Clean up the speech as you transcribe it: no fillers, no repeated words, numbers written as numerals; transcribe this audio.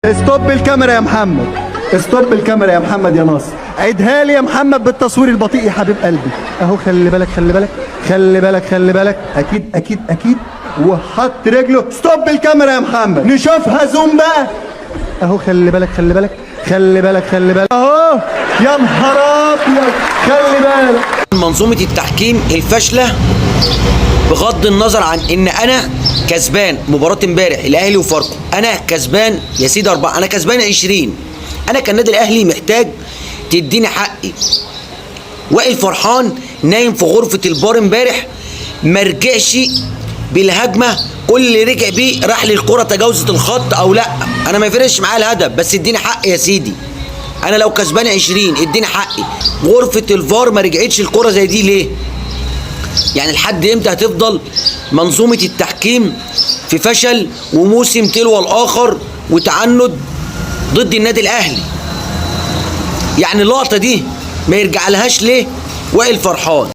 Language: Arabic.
استوب الكاميرا يا محمد، استوب الكاميرا يا محمد يا ناصر، عيدها لي يا محمد بالتصوير البطيء يا حبيب قلبي. اهو خلي بالك خلي بالك خلي بالك خلي بالك، اكيد اكيد اكيد، وحط رجله. ستوب الكاميرا يا محمد، نشوفها زوم بقى. اهو خلي بالك خلي بالك خلي بالك خلي بالك، اهو يا نهار ابيض خلي بالك. منظومة التحكيم الفاشلة بغض النظر عن ان انا كسبان مباراة امبارح الاهلي وفاركو، انا كسبان يا سيدي 4، انا كسبان 20. انا كالنادي الاهلي محتاج تديني حقي. وائل فرحان نايم في غرفة البار امبارح، ما رجعش بالهجمة، كل اللي رجع بيه راح للكرة تجاوزت الخط او لا. انا ما يفرقش معايا الهدف، بس اديني حقي يا سيدي. انا لو كسبان 20 اديني حقي. غرفة الفار ما رجعتش الكرة زي دي ليه؟ يعني لحد امتى هتفضل منظومة التحكيم في فشل وموسم تلو الاخر وتعنت ضد النادي الاهلي؟ يعني اللقطة دي ما يرجع لهاش ليه وائل فرحان؟